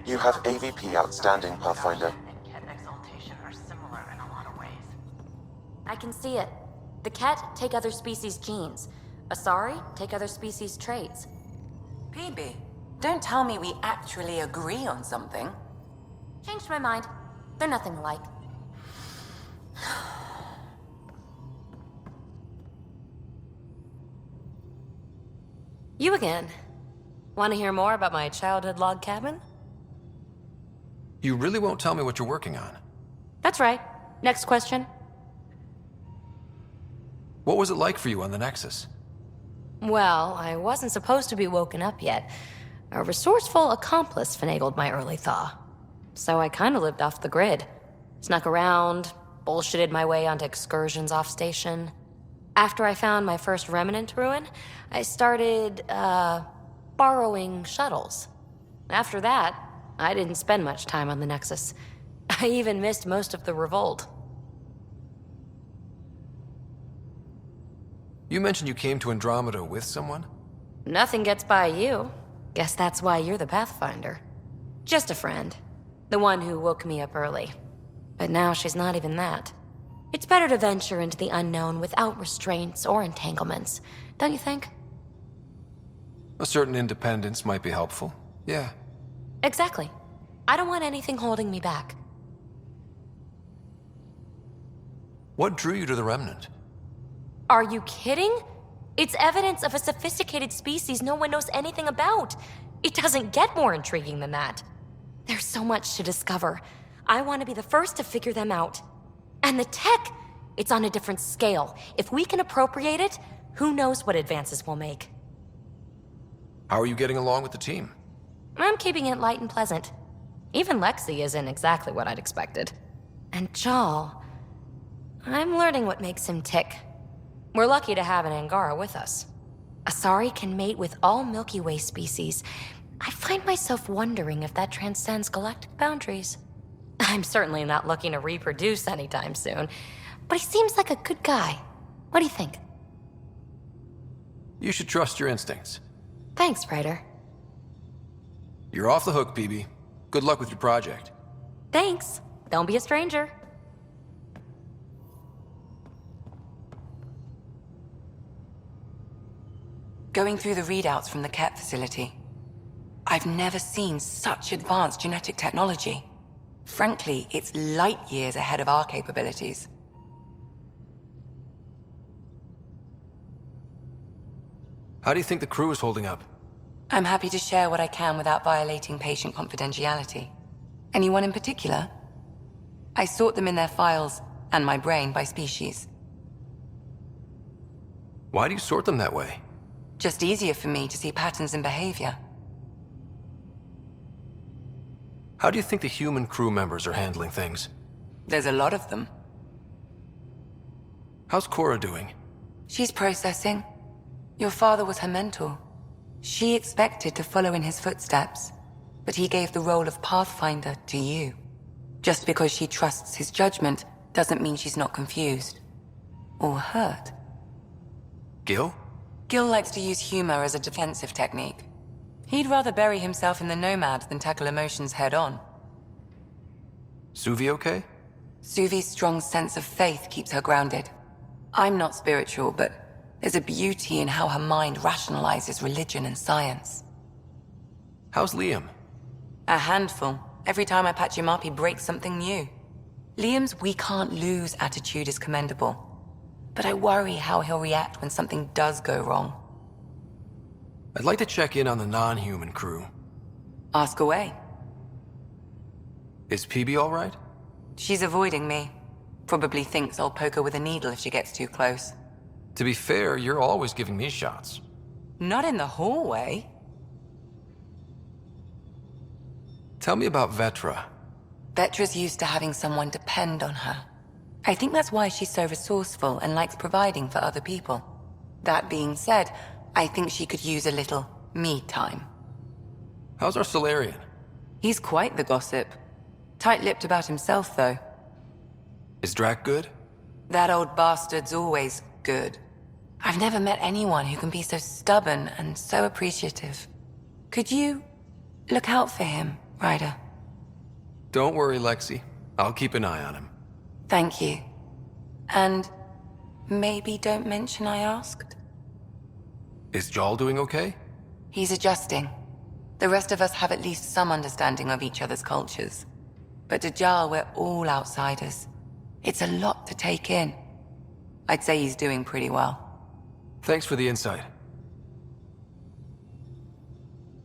You have AVP outstanding, Pathfinder. I can see it. The Ket take other species' genes. Asari take other species' traits. PB, don't tell me we actually agree on something. Changed my mind. They're nothing alike. You again. Want to hear more about my childhood log cabin? You really won't tell me what you're working on? That's right. Next question. What was it like for you on the Nexus? Well, I wasn't supposed to be woken up yet. A resourceful accomplice finagled my early thaw. So I kind of lived off the grid. Snuck around, bullshitted my way onto excursions off station. After I found my first remnant ruin, I started, borrowing shuttles. After that, I didn't spend much time on the Nexus. I even missed most of the revolt. You mentioned you came to Andromeda with someone? Nothing gets by you. Guess that's why you're the Pathfinder. Just a friend. The one who woke me up early. But now she's not even that. It's better to venture into the unknown without restraints or entanglements, don't you think? A certain independence might be helpful, yeah. Exactly. I don't want anything holding me back. What drew you to the Remnant? Are you kidding? It's evidence of a sophisticated species no one knows anything about. It doesn't get more intriguing than that. There's so much to discover. I want to be the first to figure them out. And the tech, it's on a different scale. If we can appropriate it, who knows what advances we'll make. How are you getting along with the team? I'm keeping it light and pleasant. Even Lexi isn't exactly what I'd expected. And Jal, I'm learning what makes him tick. We're lucky to have an Angara with us. Asari can mate with all Milky Way species. I find myself wondering if that transcends galactic boundaries. I'm certainly not looking to reproduce anytime soon, but he seems like a good guy. What do you think? You should trust your instincts. Thanks, Ryder. You're off the hook, PB. Good luck with your project. Thanks. Don't be a stranger. Going through the readouts from the Ket facility, I've never seen such advanced genetic technology. Frankly, it's light years ahead of our capabilities. How do you think the crew is holding up? I'm happy to share what I can without violating patient confidentiality. Anyone in particular? I sort them in their files, and my brain, by species. Why do you sort them that way? Just easier for me to see patterns in behavior. How do you think the human crew members are handling things? There's a lot of them. How's Cora doing? She's processing. Your father was her mentor. She expected to follow in his footsteps, but he gave the role of Pathfinder to you. Just because she trusts his judgment doesn't mean she's not confused. Or hurt. Gil? Gil likes to use humor as a defensive technique. He'd rather bury himself in the Nomad than tackle emotions head-on. Suvi okay? Suvi's strong sense of faith keeps her grounded. I'm not spiritual, but there's a beauty in how her mind rationalizes religion and science. How's Liam? A handful. Every time I patch him up, he breaks something new. Liam's "we can't lose" attitude is commendable. But I worry how he'll react when something does go wrong. I'd like to check in on the non-human crew. Ask away. Is PB all right? She's avoiding me. Probably thinks I'll poke her with a needle if she gets too close. To be fair, you're always giving me shots. Not in the hallway. Tell me about Vetra. Vetra's used to having someone depend on her. I think that's why she's so resourceful and likes providing for other people. That being said, I think she could use a little me time. How's our Solarian? He's quite the gossip. Tight-lipped about himself, though. Is Drac good? That old bastard's always good. I've never met anyone who can be so stubborn and so appreciative. Could you look out for him Ryder. Don't worry, Lexi. I'll keep an eye on him. Thank you. And maybe don't mention I asked? Is Jarl doing okay? He's adjusting. The rest of us have at least some understanding of each other's cultures. But to Jarl, we're all outsiders. It's a lot to take in. I'd say he's doing pretty well. Thanks for the insight.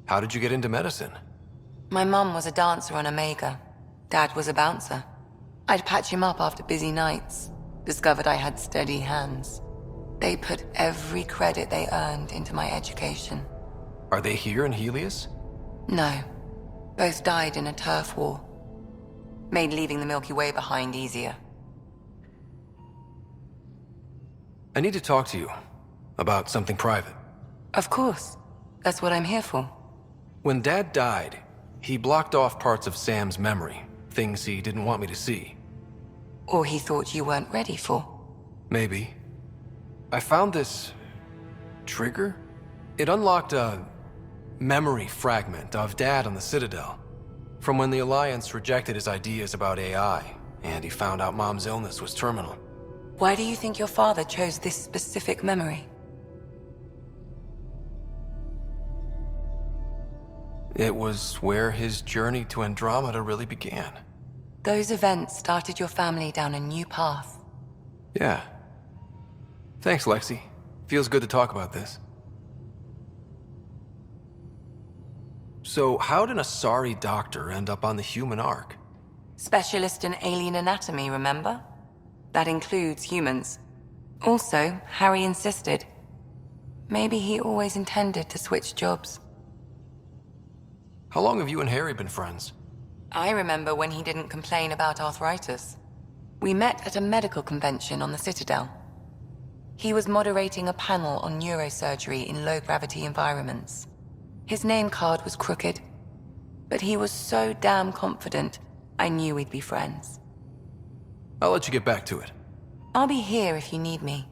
How did you get into medicine? My mum was a dancer on Omega. Dad was a bouncer. I'd patch him up after busy nights. Discovered I had steady hands. They put every credit they earned into my education. Are they here in Helios? No. Both died in a turf war. Made leaving the Milky Way behind easier. I need to talk to you about something private. Of course. That's what I'm here for. When Dad died, he blocked off parts of Sam's memory, things he didn't want me to see. Or he thought you weren't ready for. Maybe. I found this trigger. It unlocked a memory fragment of Dad on the Citadel, from when the Alliance rejected his ideas about AI, and he found out Mom's illness was terminal. Why do you think your father chose this specific memory? It was where his journey to Andromeda really began. Those events started your family down a new path. Yeah. Thanks, Lexi. Feels good to talk about this. So, how did an Asari doctor end up on the human Ark? Specialist in alien anatomy, remember? That includes humans. Also, Harry insisted. Maybe he always intended to switch jobs. How long have you and Harry been friends? I remember when he didn't complain about arthritis. We met at a medical convention on the Citadel. He was moderating a panel on neurosurgery in low-gravity environments. His name card was crooked, but he was so damn confident, I knew we'd be friends. I'll let you get back to it. I'll be here if you need me.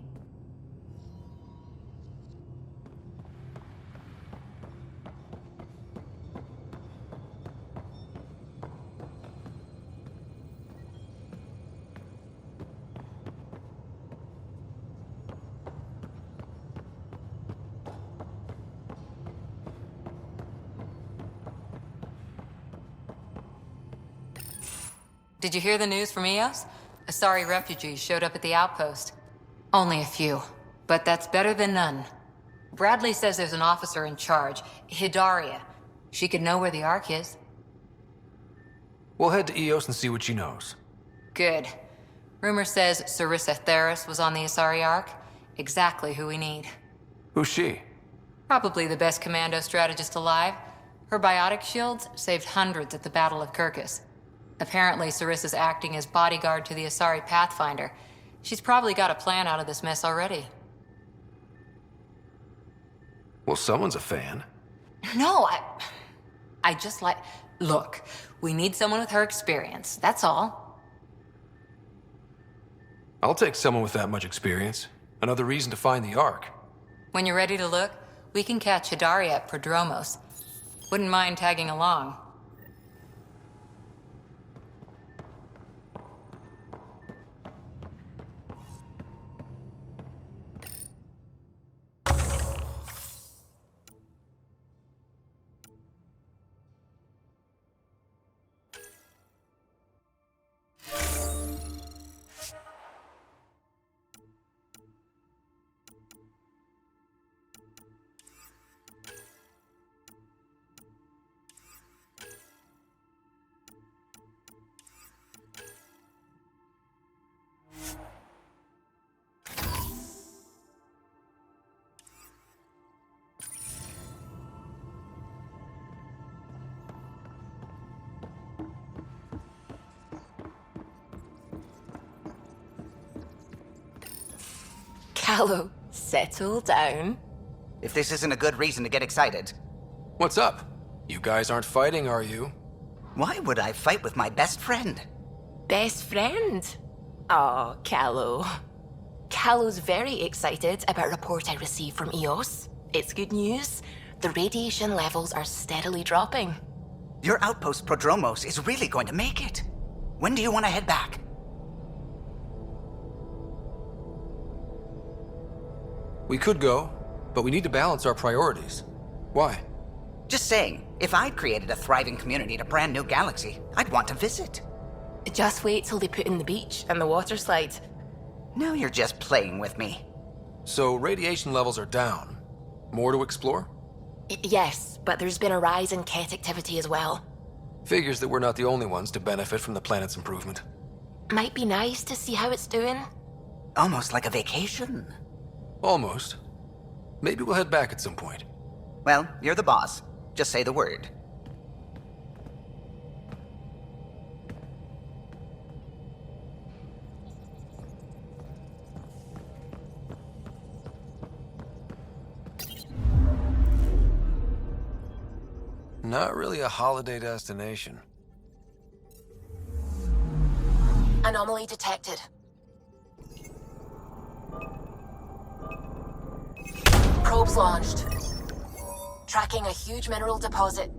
Did you hear the news from Eos? Asari refugees showed up at the outpost. Only a few, but that's better than none. Bradley says there's an officer in charge, Hidaria. She could know where the Ark is. We'll head to Eos and see what she knows. Good. Rumor says Sarissa Theris was on the Asari Ark. Exactly who we need. Who's she? Probably the best commando strategist alive. Her biotic shields saved hundreds at the Battle of Kirkus. Apparently, Sarissa's acting as bodyguard to the Asari Pathfinder. She's probably got a plan out of this mess already. Well, someone's a fan. No, I just like... Look, we need someone with her experience, that's all. I'll take someone with that much experience. Another reason to find the Ark. When you're ready to look, we can catch Hidaria at Prodromos. Wouldn't mind tagging along. Callow, settle down. If this isn't a good reason to get excited. What's up? You guys aren't fighting, are you? Why would I fight with my best friend? Best friend? Oh, Callow. Callow's very excited about a report I received from Eos. It's good news. The radiation levels are steadily dropping. Your outpost Prodromos is really going to make it. When do you want to head back? We could go, but we need to balance our priorities. Why? Just saying, if I'd created a thriving community in a brand new galaxy, I'd want to visit. Just wait till they put in the beach and the water slide. Now you're just playing with me. So radiation levels are down. More to explore? Yes, but there's been a rise in Ket activity as well. Figures that we're not the only ones to benefit from the planet's improvement. Might be nice to see how it's doing. Almost like a vacation. Almost. Maybe we'll head back at some point. Well, you're the boss. Just say the word. Not really a holiday destination. Anomaly detected. Probes launched. Tracking a huge mineral deposit.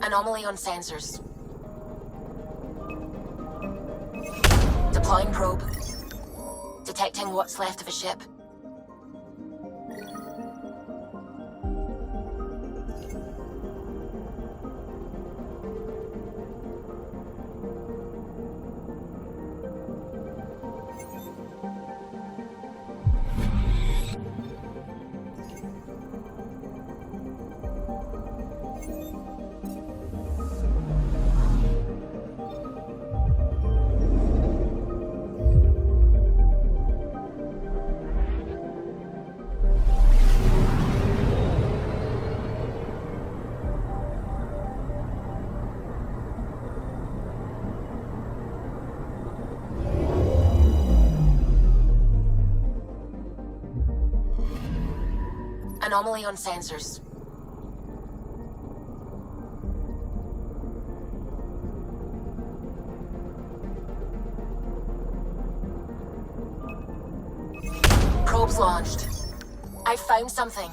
Anomaly on sensors. Deploying probe. Detecting what's left of a ship. Anomaly on sensors. Probes launched. I found something.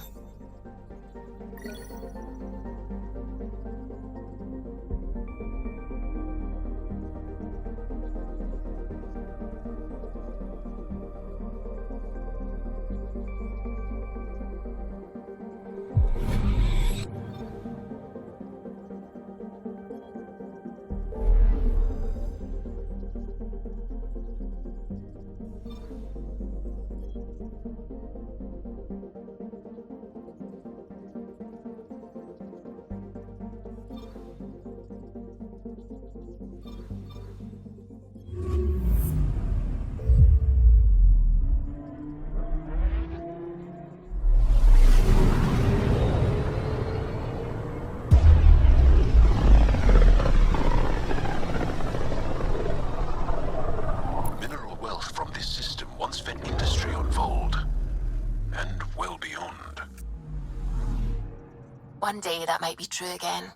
One day that might be true again.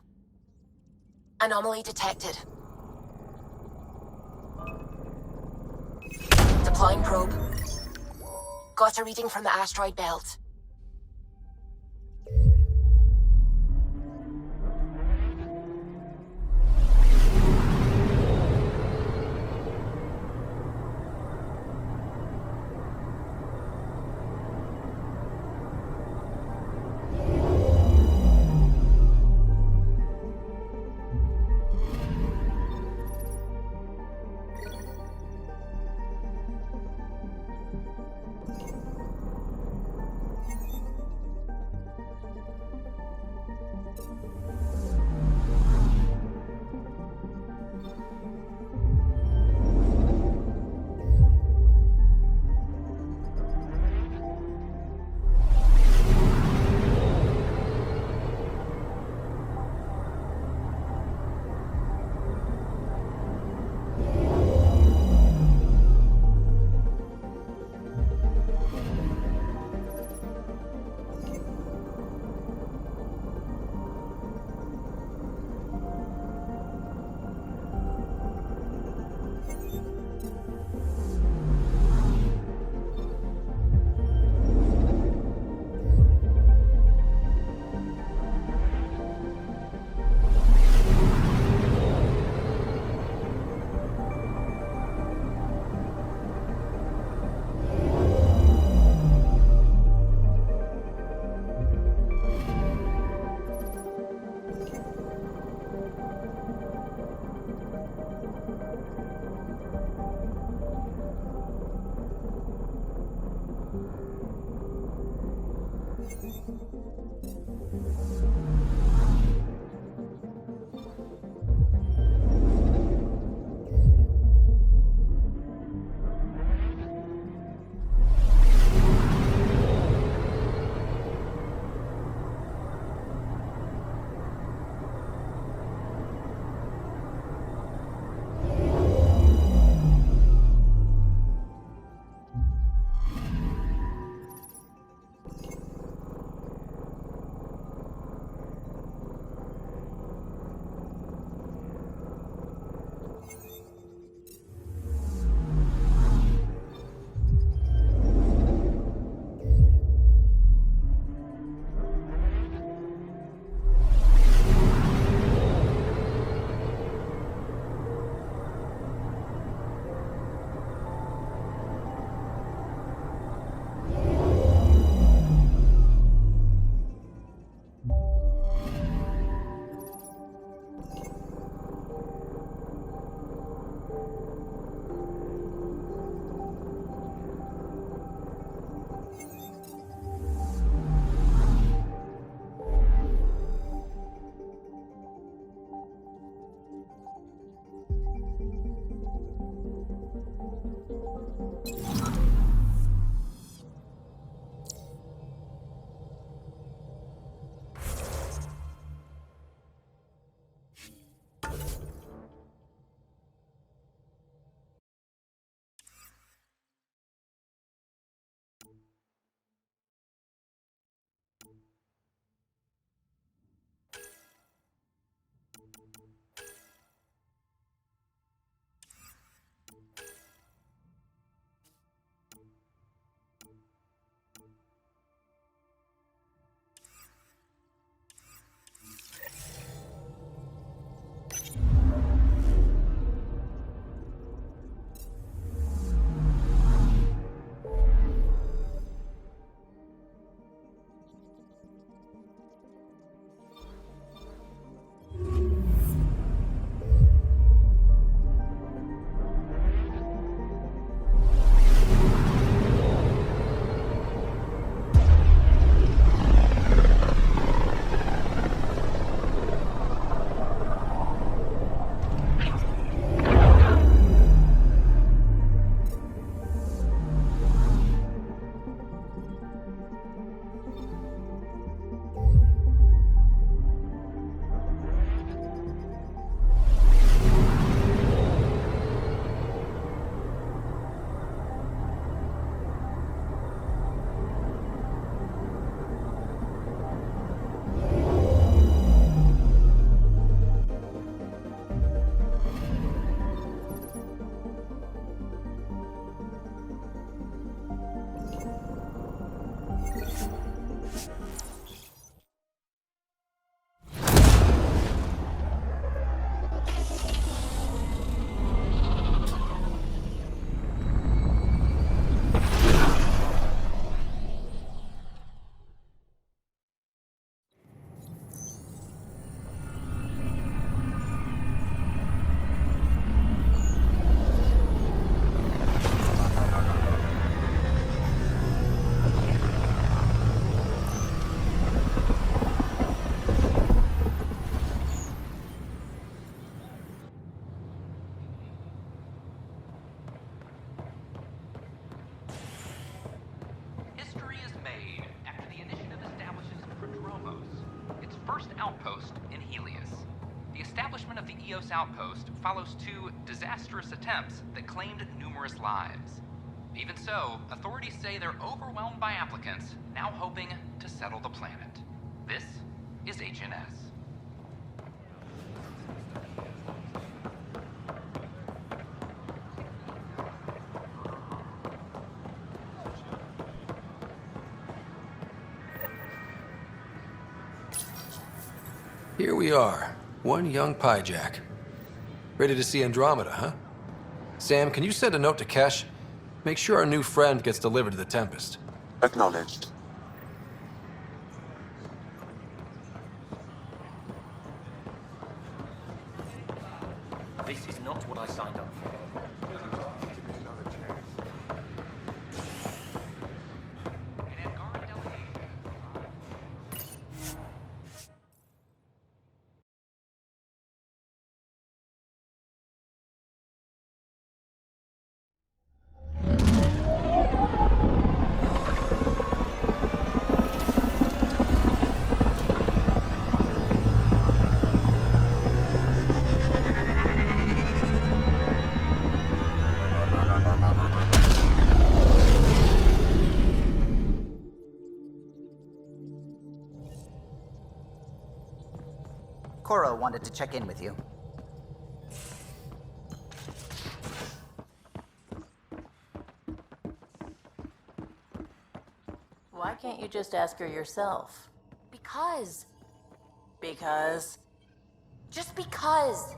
Anomaly detected. Deploying probe. Got a reading from the asteroid belt. Outpost follows two disastrous attempts that claimed numerous lives. Even so, authorities say they're overwhelmed by applicants, now hoping to settle the planet. This is HNS. Here we are, one young Pyjack. Ready to see Andromeda, huh? Sam, can you send a note to Kesh? Make sure our new friend gets delivered to the Tempest. Acknowledged. This is not what I signed up for. Cora wanted to check in with you. Why can't you just ask her yourself? Because. Because? Just because.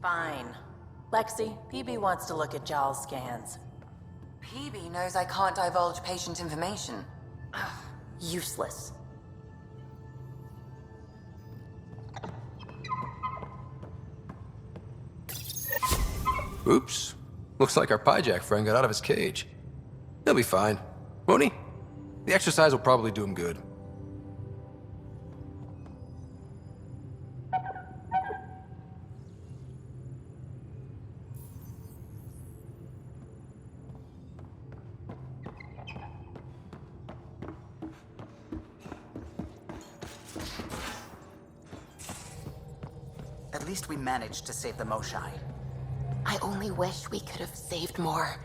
Fine. Lexi, PB wants to look at Giles' scans. PB knows I can't divulge patient information. Useless. Oops. Looks like our Pyjack friend got out of his cage. He'll be fine, won't he? The exercise will probably do him good. At least we managed to save the Moshai. I only wish we could have saved more.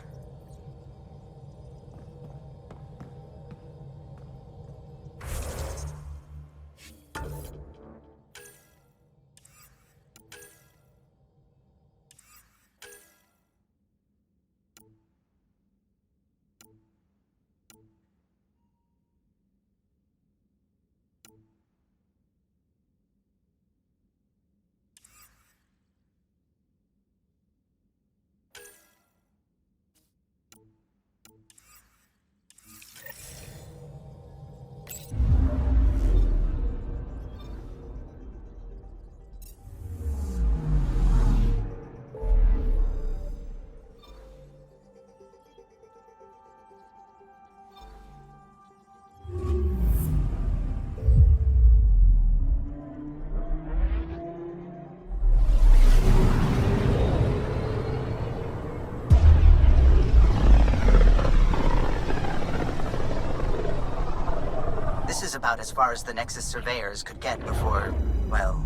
This is about as far as the Nexus surveyors could get before, well...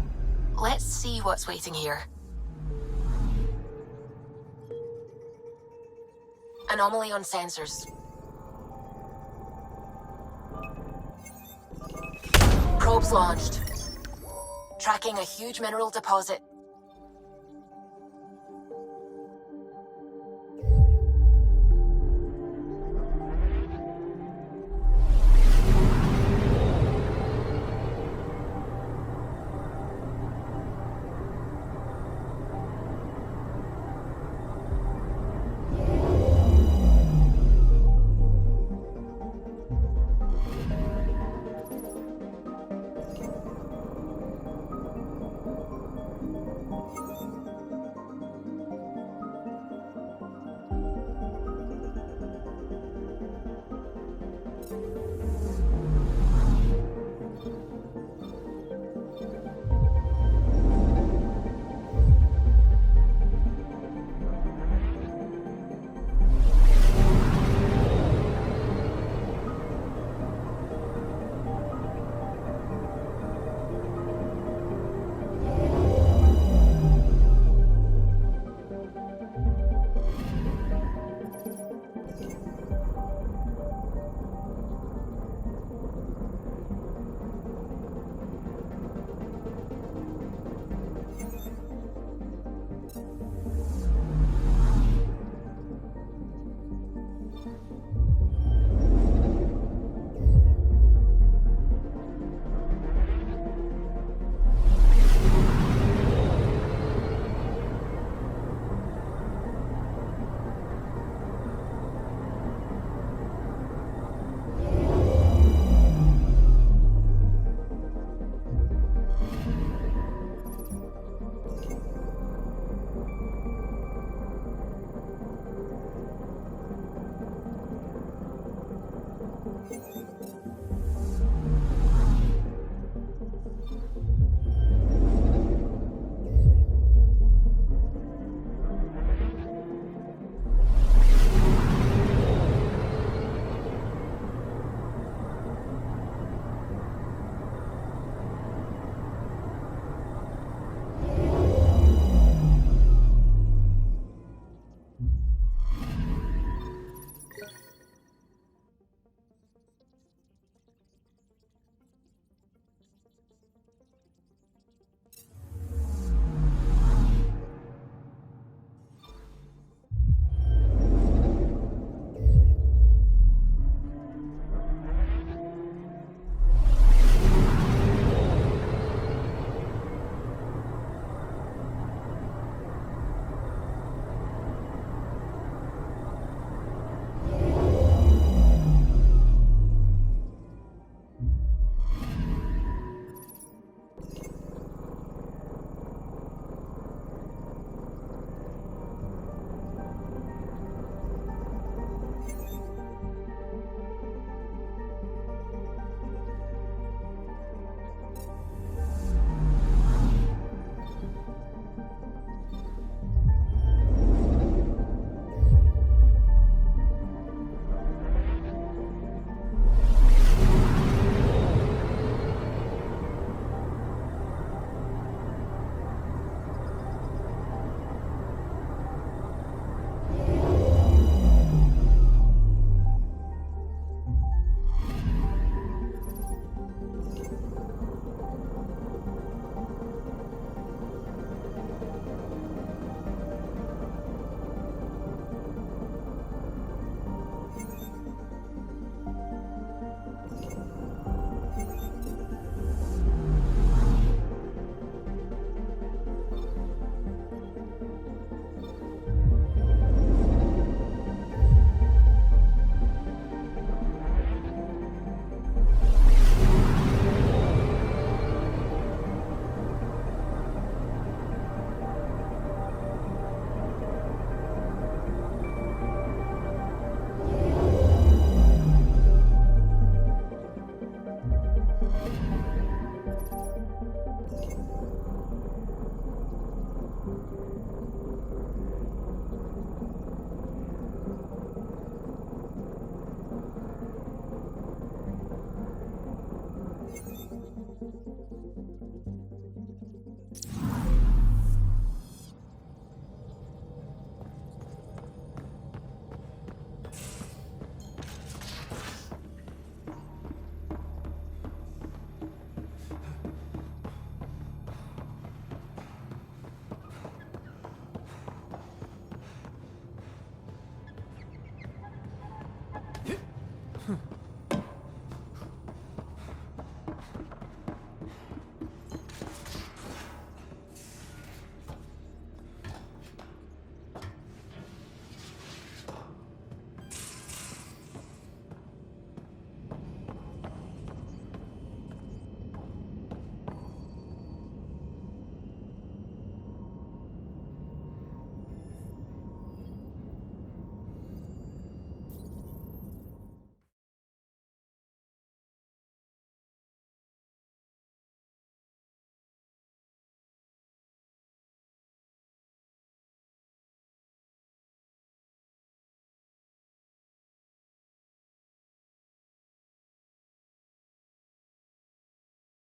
Let's see what's waiting here. Anomaly on sensors. Probes launched. Tracking a huge mineral deposit